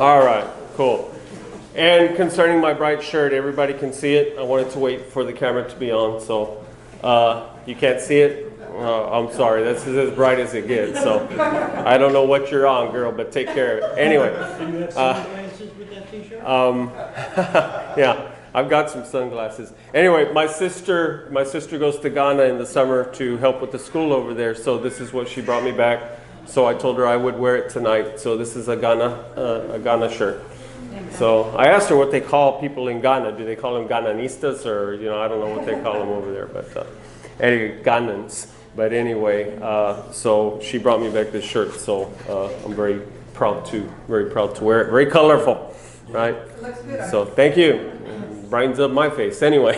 All right, cool. And concerning my bright shirt, everybody can see it. I wanted to wait for the camera to be on, so you can't see it. I'm sorry, this is as bright as it gets. So I don't know what you're on, girl, but take care of it. Anyway, Do you have sunglasses with that t-shirt? yeah, I've got some sunglasses. Anyway, my sister goes to Ghana in the summer to help with the school over there. So this is what she brought me back. So I told her I would wear it tonight. So this is a Ghana shirt. So I asked her what they call people in Ghana. Do they call them Ghananistas, or I don't know what they call them over there, but anyway, Ghanans. But anyway, so she brought me back this shirt. So I'm very proud to wear it. Very colorful, right? Looks good. So thank you. Brightens up my face anyway.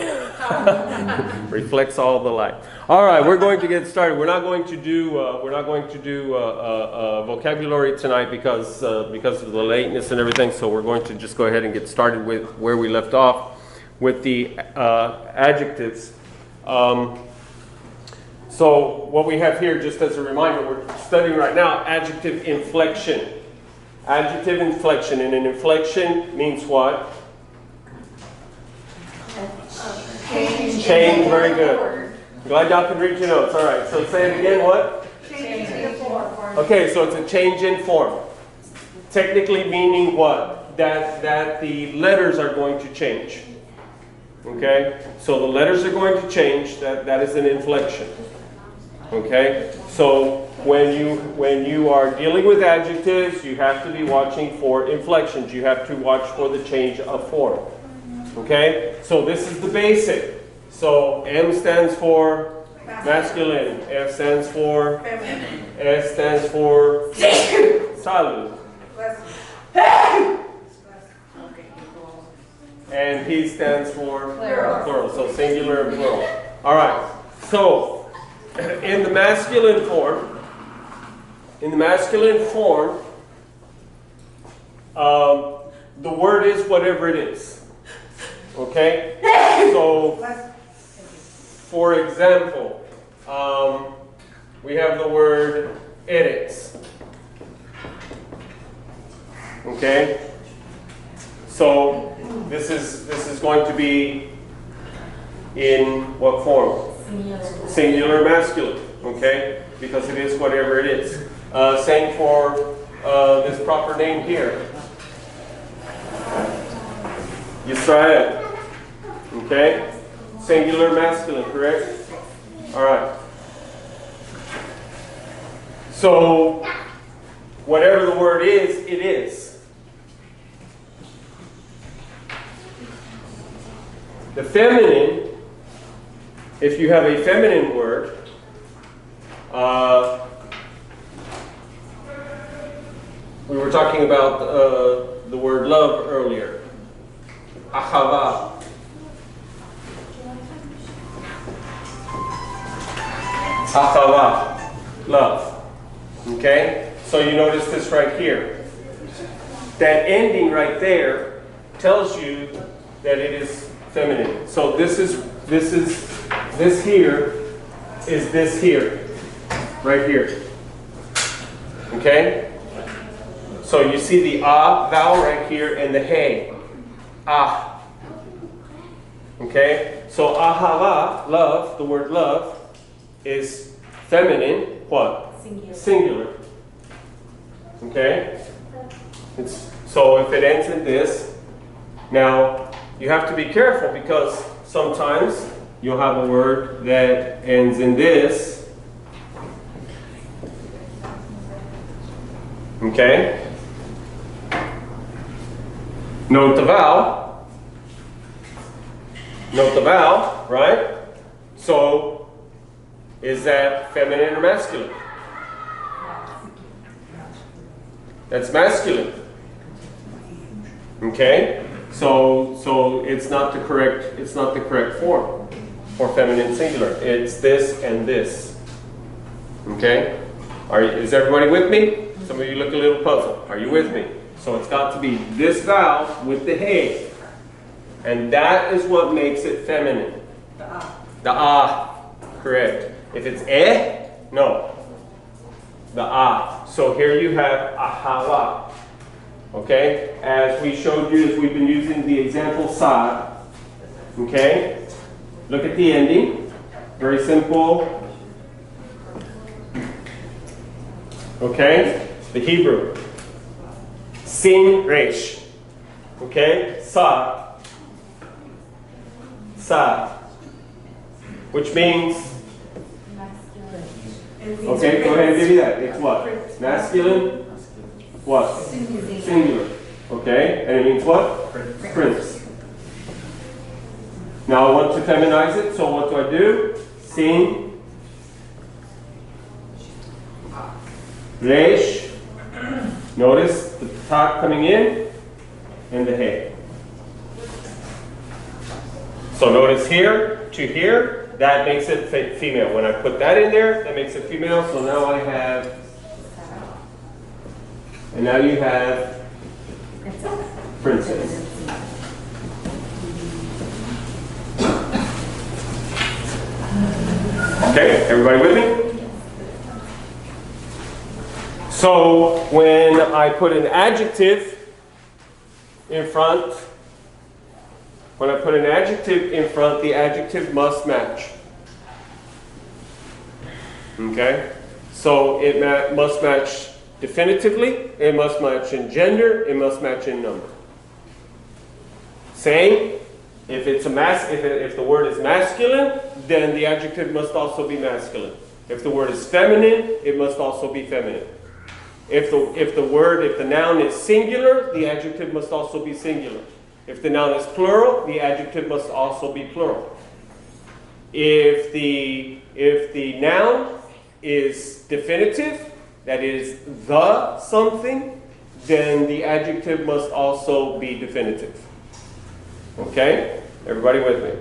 Reflects all the light. All right, we're going to get started. We're not going to do vocabulary tonight because of the lateness and everything. So we're going to just go ahead and get started with where we left off with the adjectives. So what we have here, just as a reminder, we're studying right now adjective inflection. Adjective inflection, and an inflection means what? Change, very good. Glad y'all can read your notes. All right, so say it again, what? Change in form. Okay, so it's a change in form. Technically meaning what? That the letters are going to change. Okay, so the letters are going to change. That is an inflection. Okay, so when you are dealing with adjectives, you have to be watching for inflections. You have to watch for the change of form. Okay, so this is the basic. So M stands for masculine, F stands for Feminine. S stands for silent, and P stands for plural. So singular and plural. All right. So in the masculine form, the word is whatever it is. Okay? So, for example, we have the word eres. Okay? So, this is going to be in what form? Singular masculine. Okay? Because it is whatever it is. Same for this proper name here. Yisrael. Okay? Singular masculine, correct? Alright. So, whatever the word is, it is. The feminine, if you have a feminine word, we were talking about the word love earlier. Ahava. Ahava. Love. Okay? So you notice this right here. That ending right there tells you that it is feminine. So this here is this here. Right here. Okay? So you see the ah vowel right here and the hey. Ah. Okay? So ahava, love, the word love, is feminine, what? Singular. Okay? So if it ends in this, now you have to be careful because sometimes you'll have a word that ends in this. Okay? Note the vowel. Note the vowel, right? So, is that feminine or masculine? That's masculine. Okay? So it's not the correct form for feminine singular. It's this and this. Okay? Is everybody with me? Some of you look a little puzzled. Are you with me? So it's got to be this vowel with the hey. And that is what makes it feminine. The ah. The ah. Correct. If it's eh, no. The ah. So here you have ahava. Okay, as we showed you, as we've been using the example sad. Okay, look at the ending. Very simple. Okay, the Hebrew. Sin resh. Okay, sa. Sa. Which means. Okay, go ahead and give me that. It's what? Masculine. What? Singular. Okay, and it means what? Prince. Now I want to feminize it, so what do I do? Sin. Resh. Notice the ta coming in and the he. So notice here to here, that makes it female. When I put that in there, that makes it female. So now I have, and now you have princess. Okay, everybody with me? So when I put an adjective in front, the adjective must match. Okay? So it must match definitively, it must match in gender, it must match in number. Same, if it's if the word is masculine, then the adjective must also be masculine. If the word is feminine, it must also be feminine. If the noun is singular, the adjective must also be singular. If the noun is plural, the adjective must also be plural. If the noun is definitive, that is the something, then the adjective must also be definitive. Okay? Everybody with me?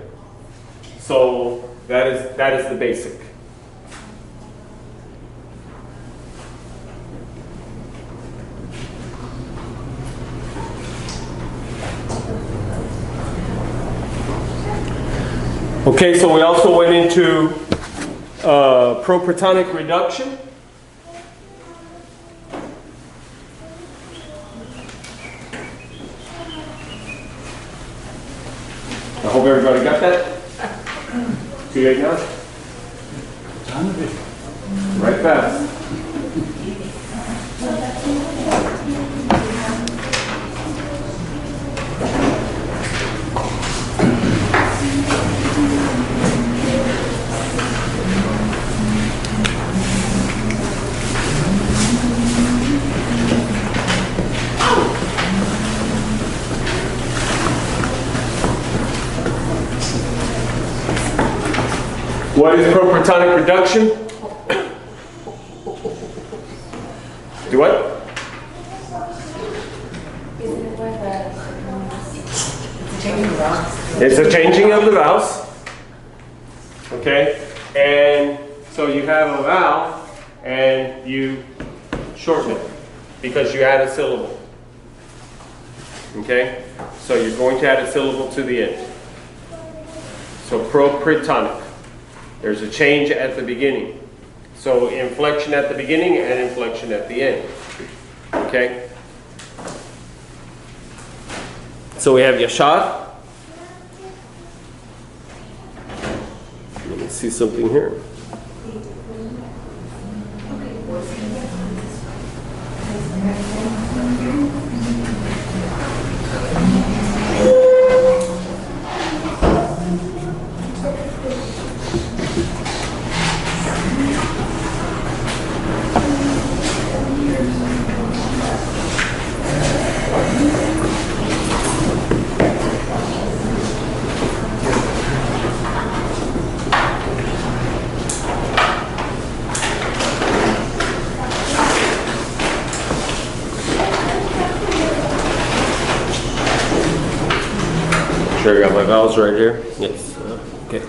So that is the basic. Okay, so we also went into propratonic reduction. I hope everybody got that. Too late now? Right fast. What is propratonic reduction? Do what? It's a changing of the vowels. Okay? And so you have a vowel and you shorten it because you add a syllable. Okay? So you're going to add a syllable to the end. So propratonic. There's a change at the beginning. So inflection at the beginning and inflection at the end. Okay? So we have yashar. Let me see something here. Sure, I got my vowels right here. Yes. Okay.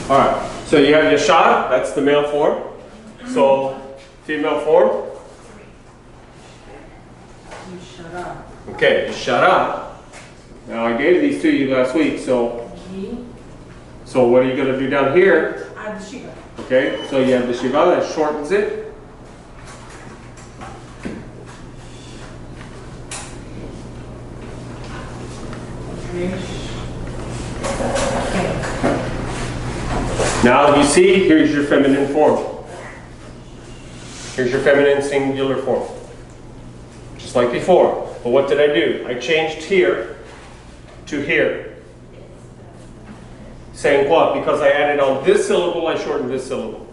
All right. So you have yashar. That's the male form. So female form. Okay, yashara. Now I gave these to you last week. So what are you going to do down here? Okay. So you have the shiva that shortens it. Now you see, here's your feminine form. Here's your feminine singular form. Just like before. But what did I do? I changed here to here. Saying what? Because I added on this syllable, I shortened this syllable.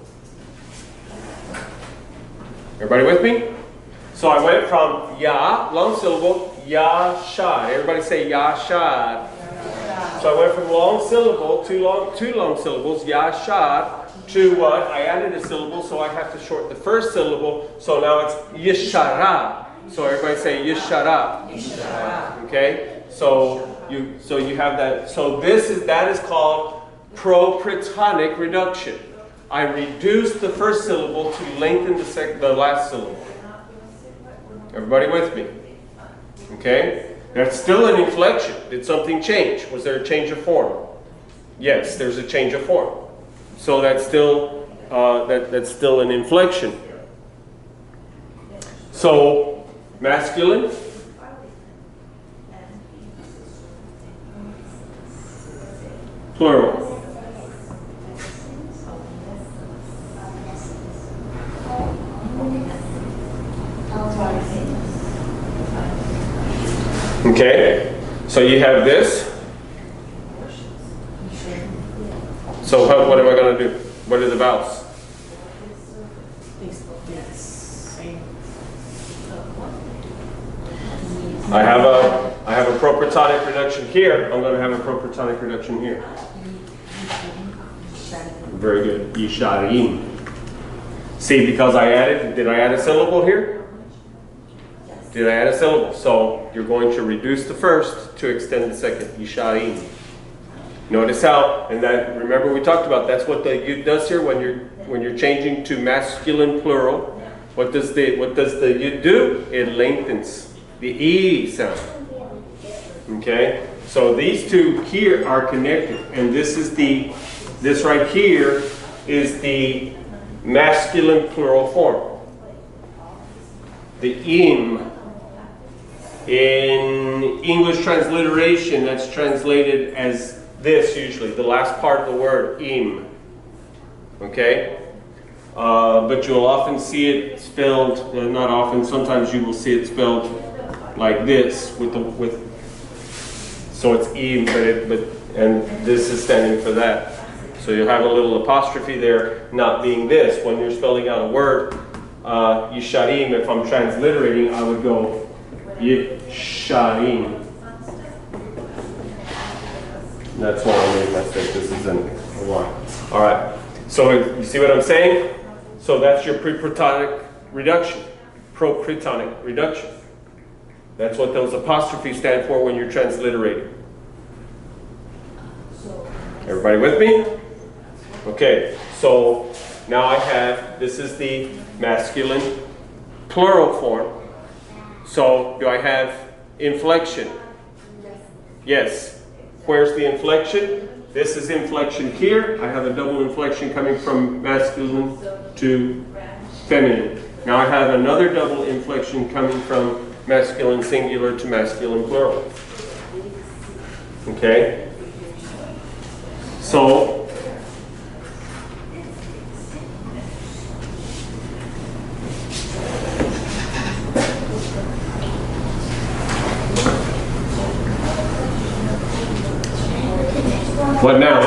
Everybody with me? So I went from ya, long syllable, yashad. Everybody say yashad. So I went from long syllable, two long syllables, yashad, to what? I added a syllable, so I have to shorten the first syllable. So now it's yishara. So everybody say yishara. Okay? So you have that. So that is called propritonic reduction. I reduced the first syllable to lengthen the last syllable. Everybody with me? Okay? That's still an inflection. Did something change? Was there a change of form? Yes, there's a change of form. So that's still that's still an inflection. So masculine, plural. Okay, so you have this. So what am I going to do? What are the vowels? I have a propritonic reduction here. I'm going to have a propritonic reduction here. Very good. Yisharim. See, because did I add a syllable here? Did I add a syllable? So you're going to reduce the first to extend the second. Yisharim. Notice how, and that, remember we talked about, that's what the yud does here when you're changing to masculine plural. What does the yud do? It lengthens the E sound. Okay? So these two here are connected, and this right here is the masculine plural form. The im. In English transliteration, that's translated as this usually, the last part of the word, im. Okay? But you'll often see it spelled, not often, sometimes you will see it spelled like this, so it's im, and this is standing for that. So you'll have a little apostrophe there, not being this. When you're spelling out a word, yisharim, if I'm transliterating, I would go yisharim. That's why I made my mistake. This isn't a while. All right. So you see what I'm saying? So that's your propritonic reduction. Propritonic reduction. That's what those apostrophes stand for when you're transliterating. Everybody with me? Okay. So now I have, this is the masculine plural form. So do I have inflection? Yes. Where's the inflection? This is inflection here. I have a double inflection coming from masculine to feminine. Now I have another double inflection coming from masculine singular to masculine plural. Okay? So, what now?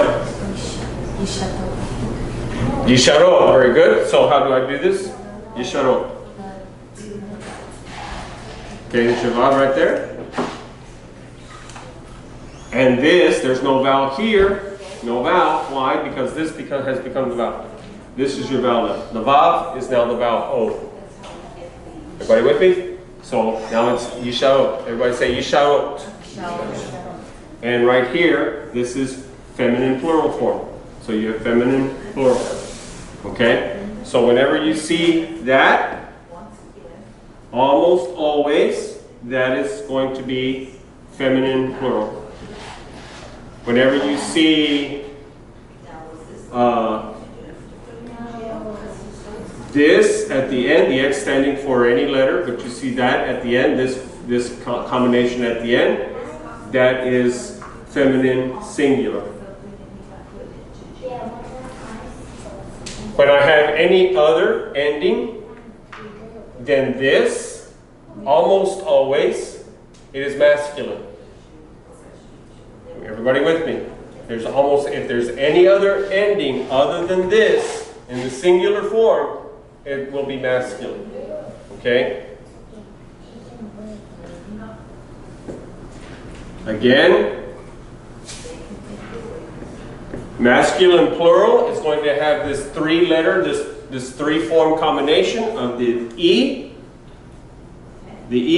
Yisharo, very good. So how do I do this? Yisharo. Okay, there's your vowel right there. And this, there's no vowel here. No vowel. Why? Because this has become the vowel. This is your vowel now. The vav is now the vowel O. Everybody with me? So now it's yisharo. Everybody say yisharo. And right here, this is feminine plural form. So you have feminine plural. Okay? So whenever you see that, almost always, that is going to be feminine plural. Whenever you see this at the end, the X standing for any letter, but you see that at the end, this combination at the end, that is feminine, singular. When I have any other ending than this, almost always, it is masculine. Everybody with me? If there's any other ending other than this in the singular form, it will be masculine. Okay? Again, masculine plural is going to have this this three-form combination of the E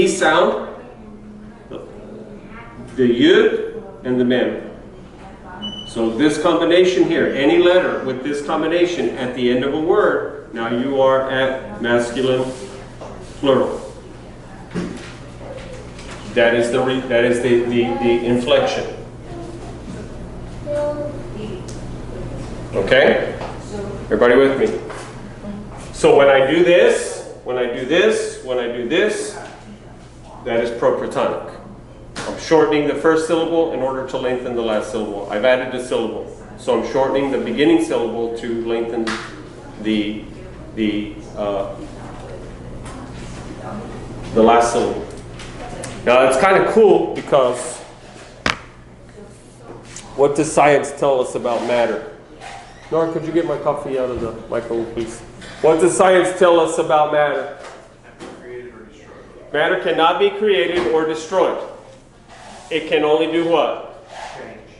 sound, the Yud, and the Mem. So this combination here, any letter with this combination at the end of a word, now you are at masculine plural. That is the inflection. Okay? Everybody with me? So when I do this, when I do this, when I do this, that is propratonic. I'm shortening the first syllable in order to lengthen the last syllable. I've added a syllable. So I'm shortening the beginning syllable to lengthen the last syllable. Now it's kind of cool because what does science tell us about matter? Nora, could you get my coffee out of the microphone, please? What does science tell us about matter? Matter cannot be created or destroyed. It can only do what?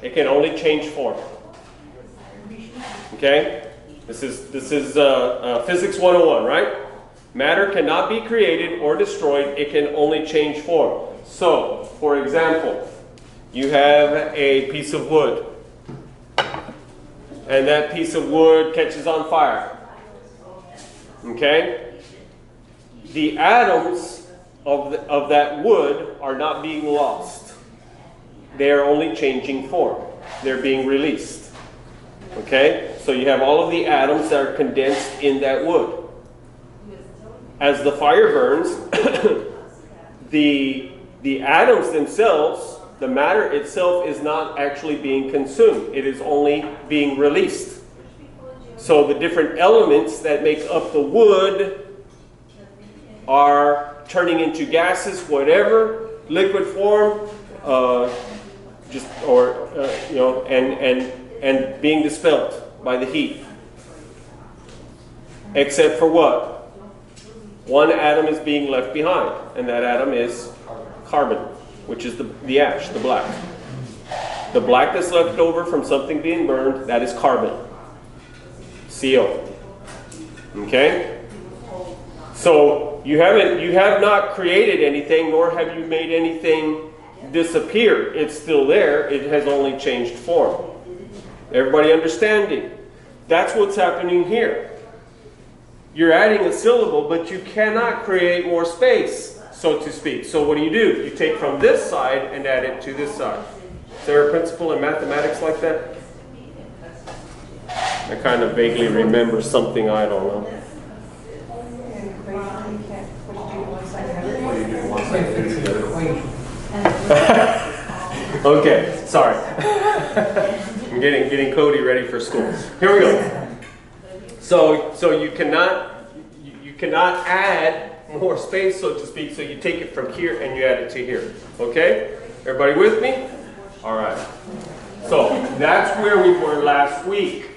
It can only change form. Okay? This is Physics 101, right? Matter cannot be created or destroyed. It can only change form. So, for example, you have a piece of wood, and that piece of wood catches on fire. Okay? The atoms of that wood are not being lost. They are only changing form. They're being released. Okay? So you have all of the atoms that are condensed in that wood. As the fire burns, the atoms themselves, the matter itself, is not actually being consumed. It is only being released. So the different elements that make up the wood are turning into gases, whatever, liquid form, and being dispelled by the heat. Except for what? One atom is being left behind, and that atom is carbon, which is the ash, the black. The black that's left over from something being burned, that is carbon. CO. Okay? So you have not created anything, nor have you made anything disappear. It's still there. It has only changed form. Everybody understanding? That's what's happening here. You're adding a syllable, but you cannot create more space, so to speak. So what do? You take from this side and add it to this side. Is there a principle in mathematics like that? I kind of vaguely remember something, I don't know. Okay, sorry. I'm getting Cody ready for school. Here we go. So you cannot add more space, so to speak. So you take it from here and you add it to here. Okay? Everybody with me? All right. So that's where we were last week.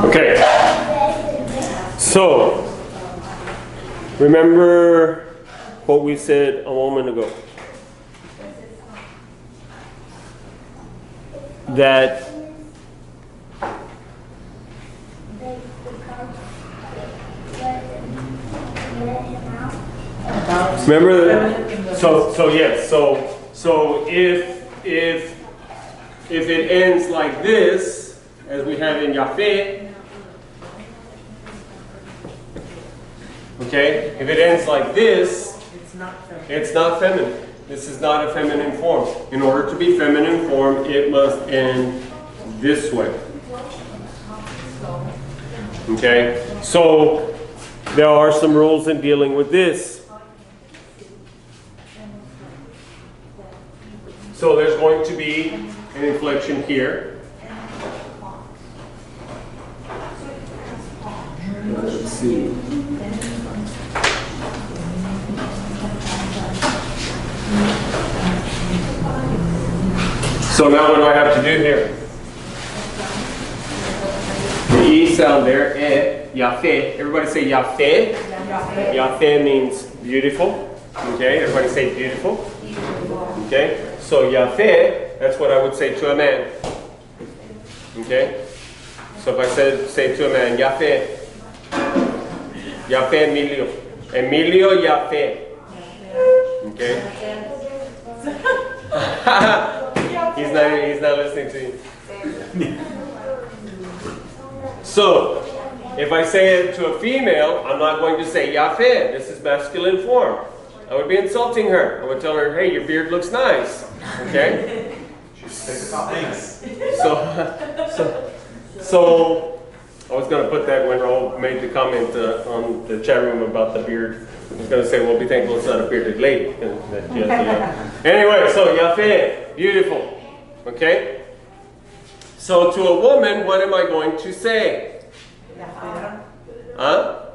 Okay. So, remember what we said a moment ago. That remember that, so yes, so if it ends like this, as we have in Yafeh, okay, if it ends like this, it's not feminine. This is not a feminine form. In order to be feminine form, it must end this way. Okay, so there are some rules in dealing with this. So there's going to be an inflection here. Let's see. So now what do I have to do here? The E sound there, Yafeh. Everybody say Yafeh. Yafeh means beautiful. Okay, everybody say beautiful. Okay, so Yafeh, that's what I would say to a man. Okay, so if I say to a man, Yafeh. Yafeh Emilio. Emilio Yafeh. Okay. He's not listening to you. So, if I say it to a female, I'm not going to say Yafeh. This is masculine form. I would be insulting her. I would tell her, hey, your beard looks nice. Okay? Thanks. So I was going to put that when Raul made the comment on the chat room about the beard. I was going to say, well, be thankful it's not a bearded lady. Anyway, so Yafeh, beautiful. Okay? So to a woman, what am I going to say? Huh?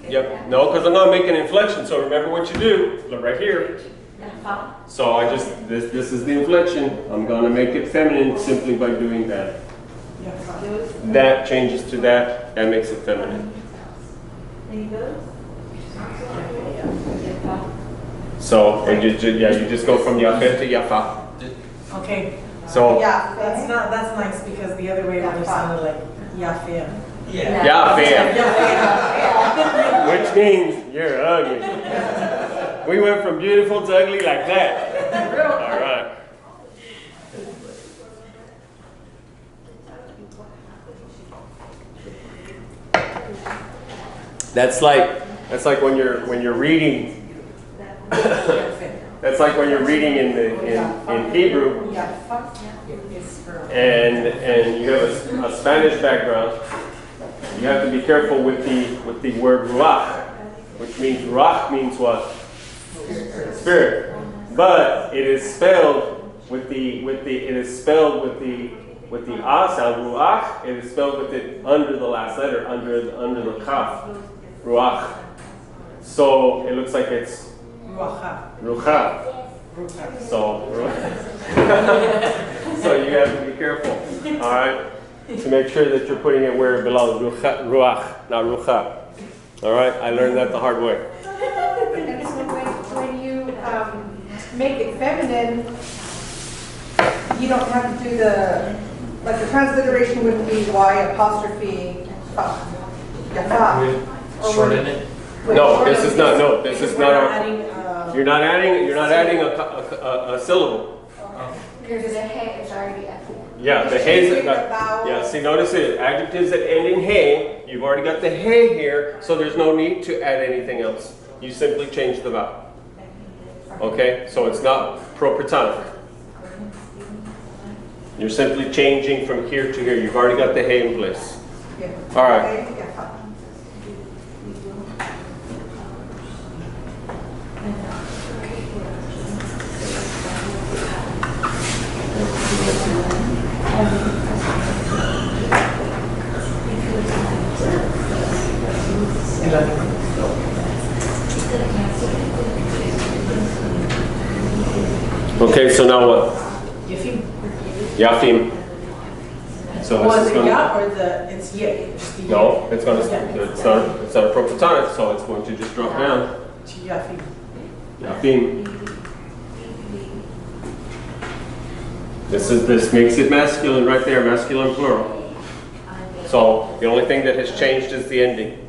Yep. No, because I'm not making an inflection. So remember what you do. Look right here. So I just, this is the inflection. I'm going to make it feminine simply by doing that. That changes to that. That makes it feminine. So you just go from Yafeh to Yafa. Okay. So Yeah, that's nice because the other way would have sounded like Yafeh. Yafeh, which means you're ugly. We went from beautiful to ugly like that. All right. That's like when you're reading. That's like when you're reading in Hebrew, and you have a Spanish background. You have to be careful with the word ruach, which means ruach means what? Spirit. But it is spelled with the ah sound, ruach. It is spelled with it under the last letter, under the kaf, ruach. So it looks like it's rucha. So you have to be careful. All right. To make sure that you're putting it where it belongs, ruach, not rucha. All right, I learned that the hard way. And so when you make it feminine, you don't have to do the transliteration wouldn't be Y apostrophe yafa. Shorten it. No, this is not. No, this is not. You're not adding a syllable. Because the hey is already up there. Yeah, the hey. Yeah, see, notice it. Adjectives that end in hey. You've already got the hey here, so there's no need to add anything else. You simply change the vowel. Okay, so it's not propretonic. You're simply changing from here to here. You've already got the hey in place. All right. Okay, so now what? Yafim. Yafim. So Was this is it going ya or it's ye? Just the ye. no, it's going to, it's not a proper so it's going to just drop down. Yafim. Yafim. This makes it masculine right there, masculine plural. So the only thing that has changed is the ending.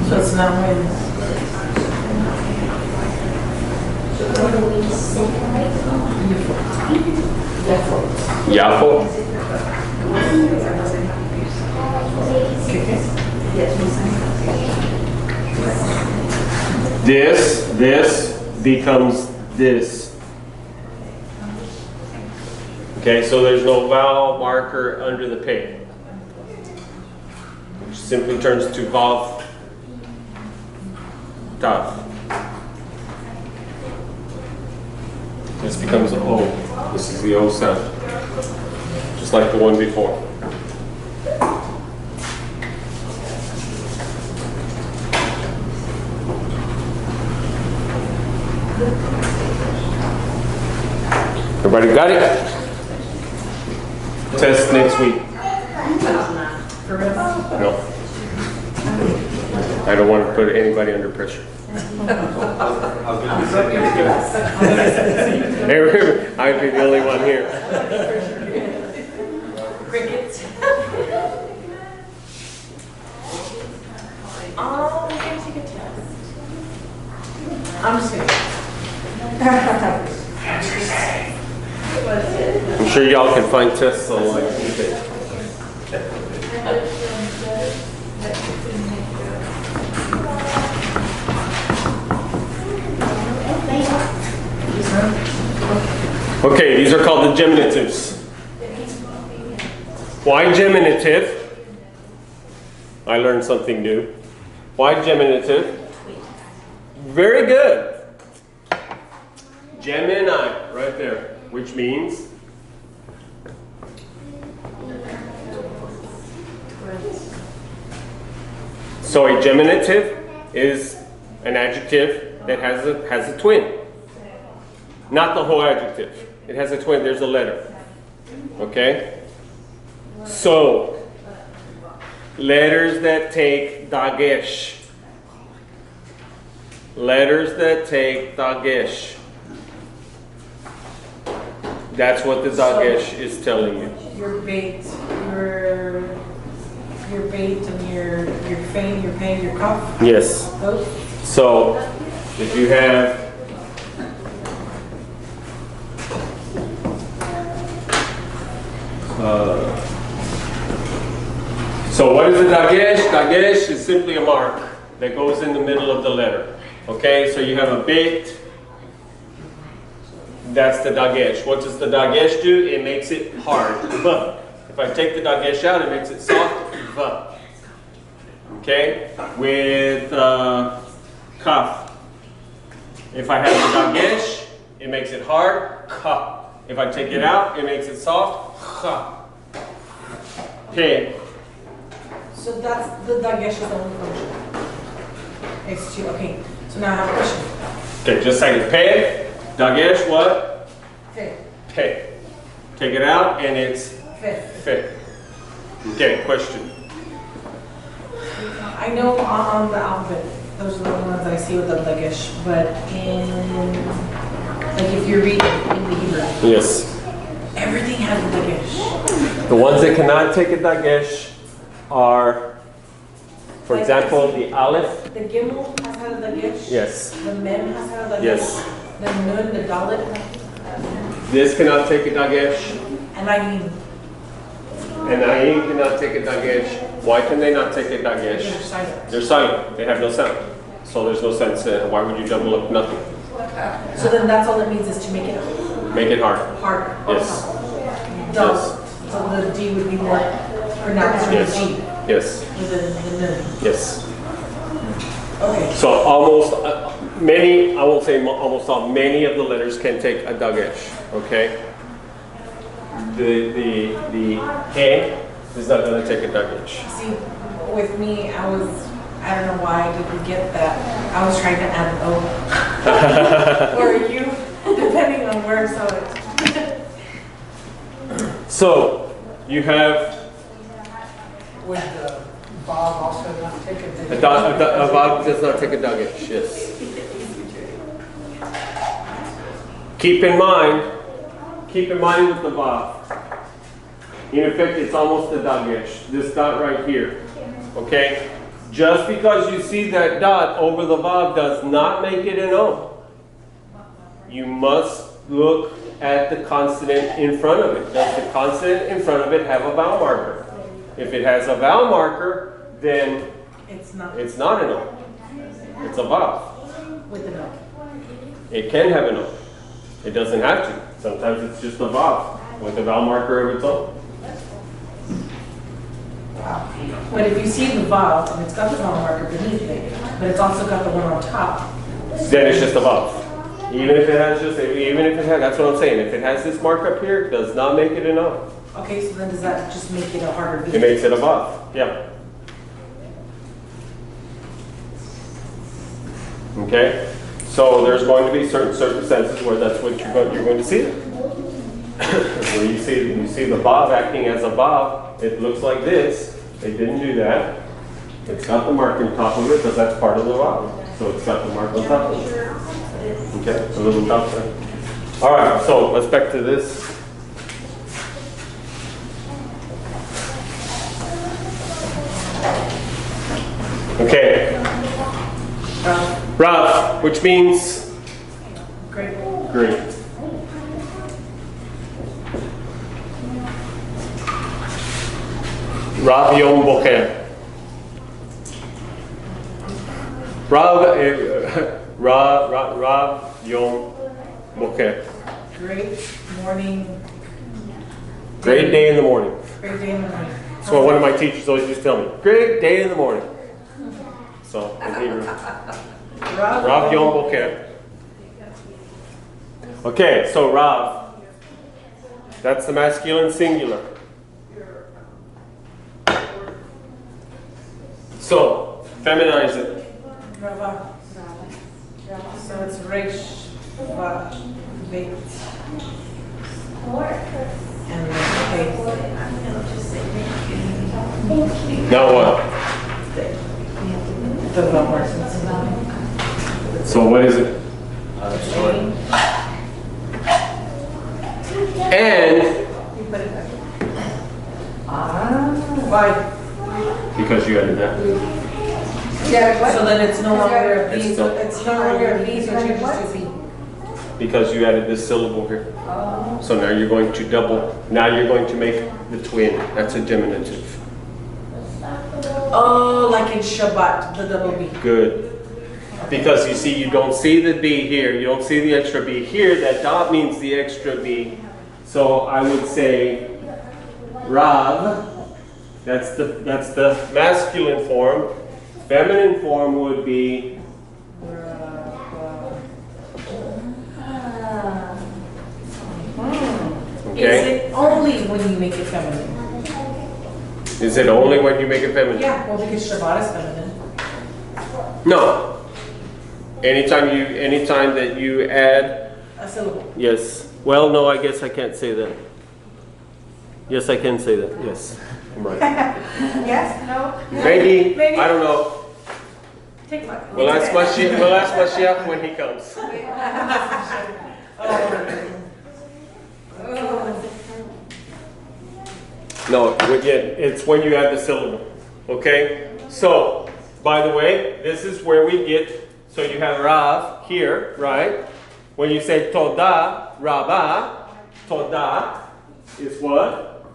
So it's not when. Yafo. This becomes this. Okay, so there's no vowel marker under the pay. Which simply turns to vav, tav. This becomes O. This is the O sound. Just like the one before. Everybody got it? Test next week. No. I don't want to put anybody under pressure. I'd be the only one here. Crickets. Oh, we're going to take a test. I'm just kidding. I'm sure y'all can find tests online. Okay. Okay, these are called the geminatives. Why geminative? I learned something new. Why geminative? Very good. Gemini, right there, which means so a geminative is an adjective that has a twin. Not the whole adjective. It has a twin. There's a letter. Okay? So, letters that take dagesh. Letters that take dagesh. That's what the dagesh is telling you. Your bait, your bait and your fein, your pain, your cuff. Yes. Those. So, if you have so what is a dagesh? Dagesh is simply a mark that goes in the middle of the letter. Okay, so you have a bit. That's the dagesh. What does the dagesh do? It makes it hard. If I take the dagesh out, it makes it soft. Okay, with kaf. If I have the dagesh, it makes it hard. Ka. If I take it out, it makes it soft. Cha. Pe. So that's the dagesh is the only function. It's two. Okay. So now I have a question. Okay, just a second. Pe. Dagesh, what? Fe. Pe. Take it out, and it's Fe. fe. Okay, question. I know on the alphabet, those are the only ones that I see with the dagesh, but like if you're reading in the Hebrew, Yes. everything has a dagesh. The ones that cannot take a dagesh are, for example, the aleph. The gimel has had a dagesh. Yes. The mem has had a dagesh. Yes. The nun, the dalet, This cannot take a dagesh, and ayin. and ayin cannot take a dagesh. Why can they not take a They're dagesh? silent. They're silent. They have no sound. So there's no sense. Why would you double up nothing? So then that's all it means is to make it Make it hard. harder. Yes. Dull. Yes. So the D would be more pronounced with Yes. G. Yes. With the nun. Yes. Okay. So almost many, I won't say almost all, many of the letters can take a dagesh. Okay. The he is not going to take a dagesh. See, with me, I don't know why I didn't get that. I was trying to add an O. Or you, depending on where, so So you have Would Bob also not take a a vav does not take a dagesh. Yes. Keep in mind with the vav. In effect, it's almost a dagesh. This dot right here. Okay? Just because you see that dot over the vav does not make it an O. You must look at the consonant in front of it. Does the consonant in front of it have a vowel marker? If it has a vowel marker, then it's not it's not an O. It's a vav. with an O. It can have an O. It doesn't have to. Sometimes it's just a vav with a vowel marker of its own. But if you see the vowel, and it's got the vowel marker beneath it, but it's also got the one on top. Then it's just a vav. Even if it has that's what I'm saying. If it has this mark up here, it does not make it an O. Okay, so then does that just make it a harder V? It makes it a vav. Yeah. Okay. So there's going to be certain circumstances where that's what you're going to see it. Where you see the vav acting as a vav, it looks like this. They didn't do that. It's got the mark on top of it because that's part of the vav. So it's got the mark on top of it. Okay, a little top there. All right, so let's back to this. Okay, Rav, which means Great. great. Rav Yom Boker. Rav Yom Boker. Great morning. Great day in the morning. Great day in the morning. That's what one of my teachers always used to tell me. Great day in the morning. So, in Hebrew. Rav Yom Boker. Okay, so Rav. That's the masculine singular. So, feminize it. Rava. So it's Reish, Va, Beit. And then Now what? the vowel marks. So what is it? And Why? because you added that. Yeah, what? So then it's no longer a B, It's so still- it's no longer a B, so it changes to B. Because you added this syllable here. So now you're going to now you're going to make the twin. That's a diminutive. Oh, like in Shabbat, the double B. Good. Because you see, you don't see the B here. You don't see the extra B here. That dot means the extra B. So I would say Rav. That's the masculine form. Feminine form would be Is okay. it only when you make it feminine? Is it only when you make it feminine? Yeah, well, because Shabbat is feminine. No. Anytime that you add, A syllable. yes. Well, no, I guess I can't say that. Yes, I can say that. Yes, I'm right. Yes, no? Maybe. Maybe. I don't know. Take my. We'll ask Mashiach when he comes. No, it's when you add the syllable. Okay? So, by the way, this is where we get, so you have Rav here, right? When you say Todah, Rabah, Todah is what?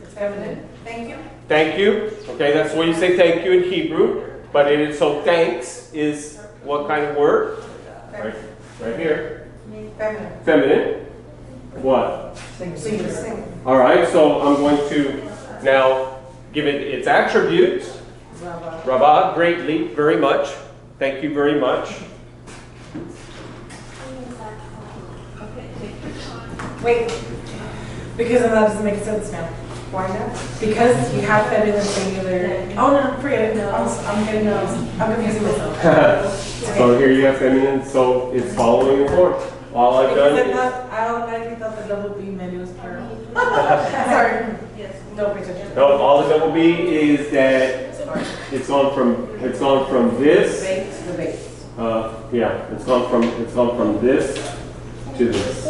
It's feminine. Thank you. Thank you. Okay, that's when you say thank you in Hebrew. But it is, so thanks is what kind of word? Right here. Feminine. Feminine. What? Sing. All right, so I'm going to now give it its attributes. Rabba, greatly, very much. Thank you very much. Wait, because then that doesn't make sense now. Why not? Because you have feminine singular. Oh no, forget it. I'm getting I'm confusing myself. So here you have feminine, so it's following the form. All I've done Because is... I automatically thought the double B meant it was plural. Sorry. Don't pay attention. No, all the double B is that it's gone from this. The base. Yeah, it's gone from this to this.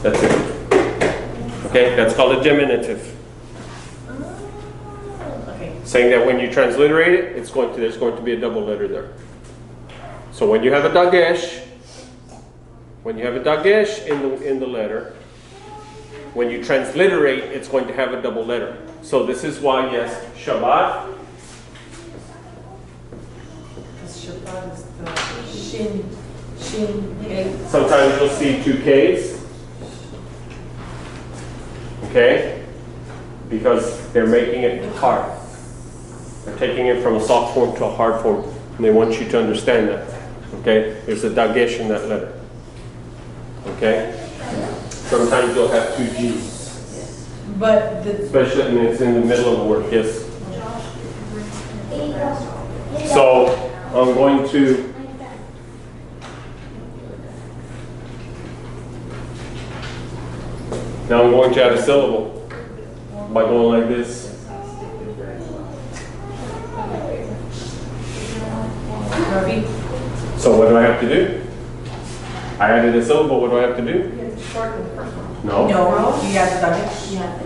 That's it. Okay, that's called a geminative. Okay. Saying that when you transliterate it, there's going to be a double letter there. So when you have a dagesh, in the letter, when you transliterate, it's going to have a double letter. So this is why, yes, Shabbat. Shabbat is the shin, A. Sometimes you'll see two Ks. Okay? Because they're making it hard. They're taking it from a soft form to a hard form. And they want you to understand that. Okay? There's a dagesh in that letter. Okay? Sometimes you'll have two G's. But Especially when it's in the middle of a word, yes. So I'm going to add a syllable by going like this. So what do I have to do? I added a syllable, what do I have to do? Shorten the first one. No. no, you have the dagesh. Yeah.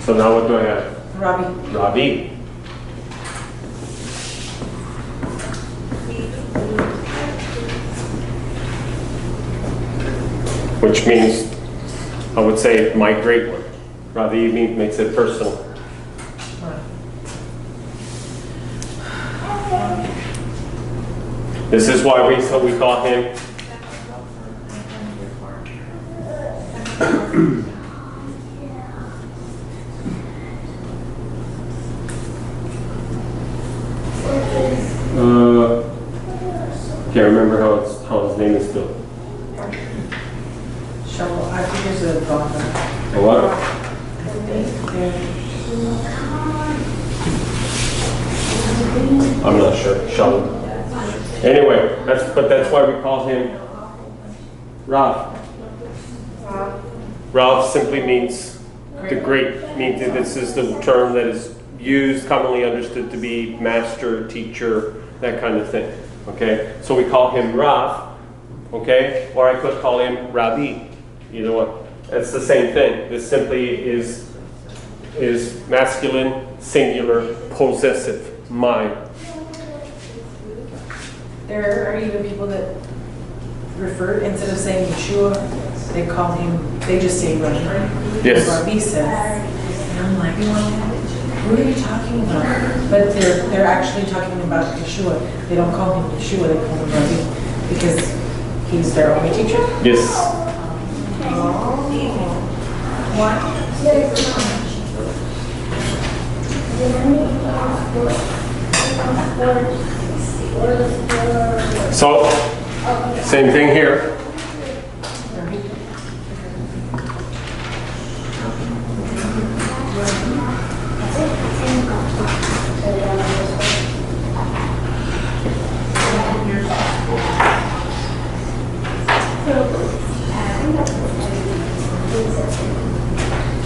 So now what do I have? Rabi. Rabi. Which means, I would say, my great one. Rabi makes it personal. This is why we call him can't remember how his name is spelled. Shovel. I think there's a bottom. A what? I'm not sure. Shalom. Anyway, that's why we call him Rav. Rav simply means the great. Means that this is the term that is used, commonly understood to be master, teacher, that kind of thing. Okay, so we call him Rav. Okay, or I could call him Rabbi. Either one. It's the same thing. This simply is masculine, singular, possessive, mine. There are even people that refer, instead of saying Yeshua, they call him, they just say Rabbi. Yes. Rabbi says. And I'm like, what are you talking about? But they're actually talking about Yeshua. They don't call him Yeshua, they call him Rabbi because he's their only teacher. Yes. So, same thing here.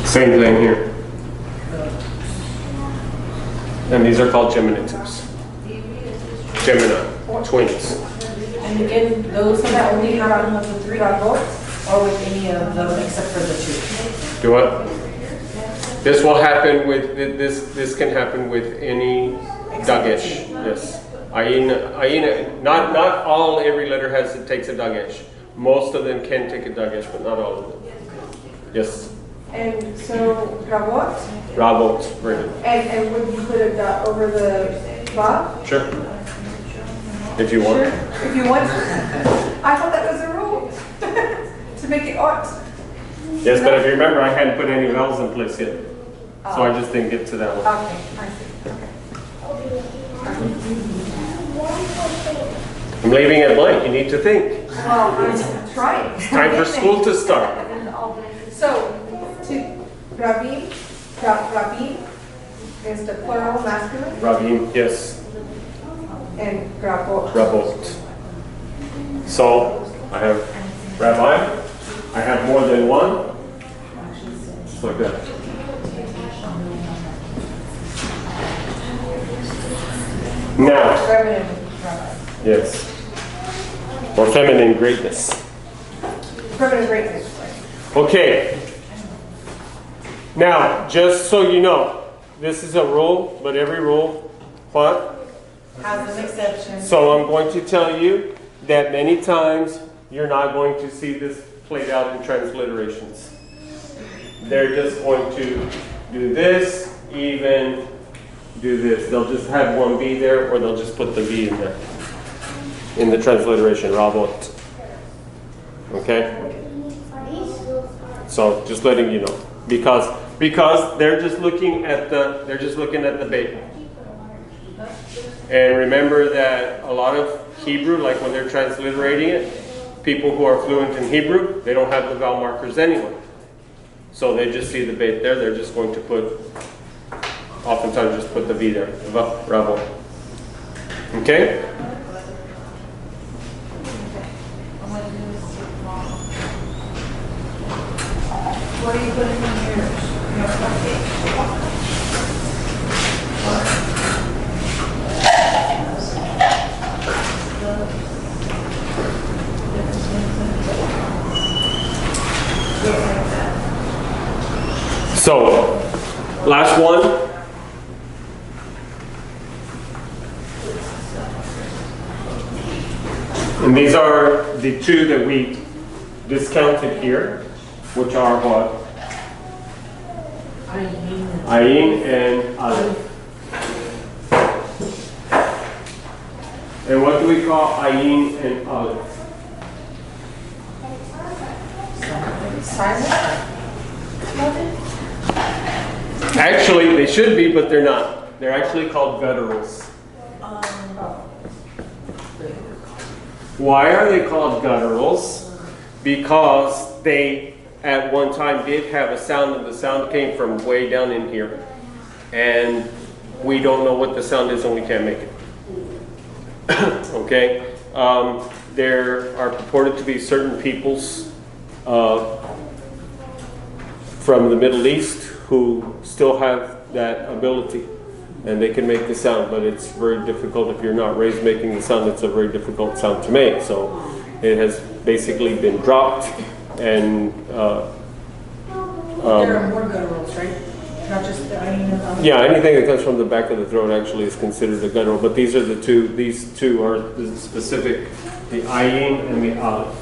Same thing here. And these are called geminatives. Gemini, twins. And again, those that only happen with the three or with any of them except for the two. Do what? This will happen with, this can happen with any dagesh. Yes. Ayin, not every letter takes a dagesh. Most of them can take a dagesh, but not all of them. Yes. And so, Rabot? Rabot, very good. And would you put a dot over the Bob? Sure. If you want. Sure. If you want. I thought that was a rule. To make it ought. Yes, but if you remember, I hadn't put any vowels in place yet. So I just didn't get to that one. Okay, I see, okay. I'm leaving it blank. You need to think. Well, I'm trying. It's time for school to start. So, to Rabim, Rabim is the plural masculine, Rabim, yes. and Rabot. Rabot. So I have rabbi. I have more than one. Just like that. Now, Feminine rabbi. yes. Or feminine greatness. Feminine greatness, right? Okay. Now, just so you know, this is a rule, but every rule, what? Has an exception. So I'm going to tell you that many times you're not going to see this played out in transliterations. They're just going to do this, even do this. They'll just have one B there, or they'll just put the B in there. In the transliteration, Rabot. Okay? So just letting you know. Because they're just looking at the bait. And remember that a lot of Hebrew, like when they're transliterating it, people who are fluent in Hebrew, they don't have the vowel markers anyway. So they just see the bait there, they're just going to oftentimes just put the V there, Rabot. Okay? What are you putting in yours? So, last one. And these are the two that we discounted here, which are what? Ayin and Aleph. And what do we call Ayin and Aleph? Actually, they should be, but they're not. They're actually called gutturals. Why are they called gutturals? Because they, at one time, did have a sound, and the sound came from way down in here. And we don't know what the sound is, and we can't make it. Okay? There are purported to be certain peoples from the Middle East who still have that ability, and they can make the sound, but it's very difficult if you're not raised making the sound. It's a very difficult sound to make, so it has basically been dropped. And There are more gutturals, right? Not just the ayin and aleph. yeah, anything that comes from the back of the throat actually is considered a guttural, but these are the two. These two are the specific, the ayin and the aleph.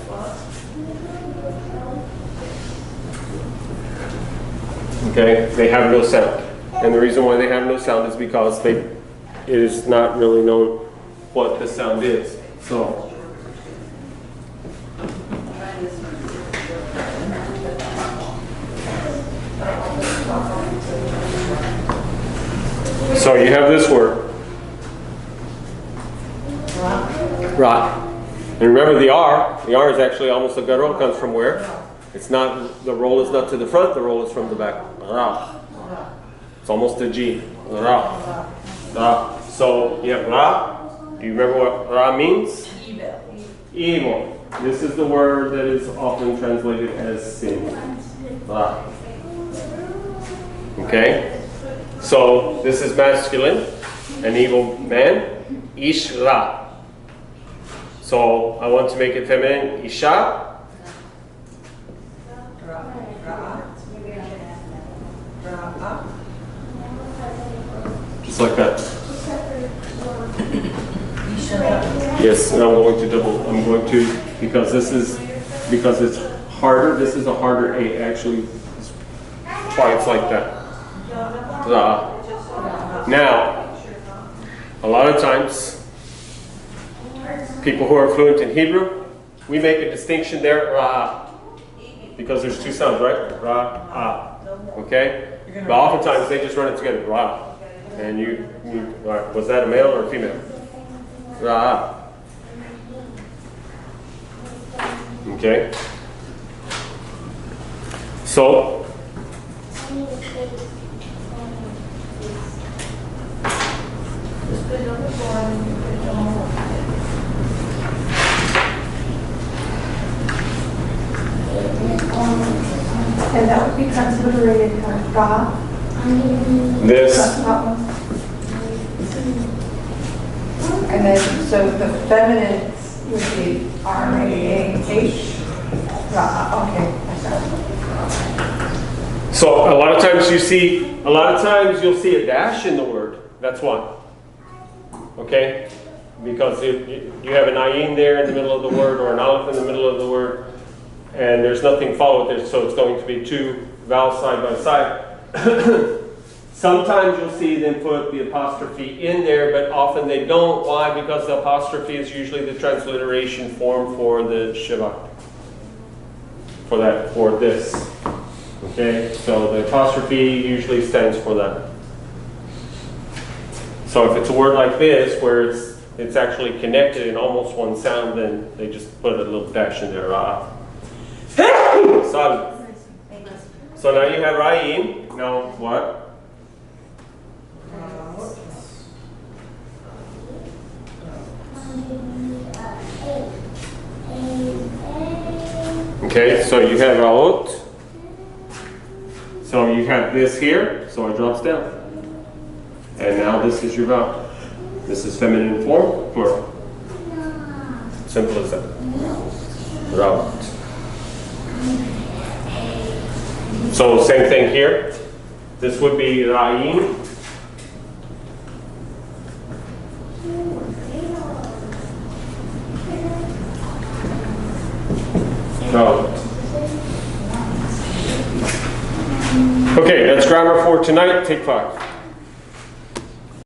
Okay, they have no sound. And the reason why they have no sound is because it is not really known what the sound is. So, you have this word. Ra. And remember the R is actually almost a guttural. It comes from where? It's not, the roll is not to the front, the roll is from the back. Ra. It's almost a G. Ra. Ra. So you have Ra. Do you remember what Ra means? Evil. Evil. This is the word that is often translated as sin. Ra. Okay? So this is masculine, an evil man. Ish Ra. So I want to make it feminine. Isha. Just like that. Yes, and I'm going to, because it's harder, this is a harder A actually. That's why it's like that. Ra. Now, a lot of times, people who are fluent in Hebrew, we make a distinction there, Ra. Because there's two sounds, right? Ra, Ah. Okay? gonna But oftentimes they just run it together. Ra. And all right, was that a male or a female? Ra. Okay. So, And that would be transliterated Ga. this, And then, so the feminine would be R-A-A-H. Ra, okay. I got it. so a lot of times you'll see a dash in the word. That's why. Okay? Because you have an ayin there in the middle of the word or an aleph in the middle of the word, and there's nothing followed there, so it's going to be two vowels side by side. Sometimes you'll see them put the apostrophe in there, but often they don't. Why? Because the apostrophe is usually the transliteration form for the Shiva. For this. Okay? So the apostrophe usually stands for that. So if it's a word like this, where it's actually connected in almost one sound, then they just put a little dash in there. Salud. So now you have Ra'im. Now what? Okay, so you have Ra'ot. So you have this here, so it drops down. And now this is your vowel. This is feminine form, plural. Simple as that. Ra'ot. So same thing here. This would be Ra'im. Ra'ot. Okay, that's grammar for tonight. Take 5.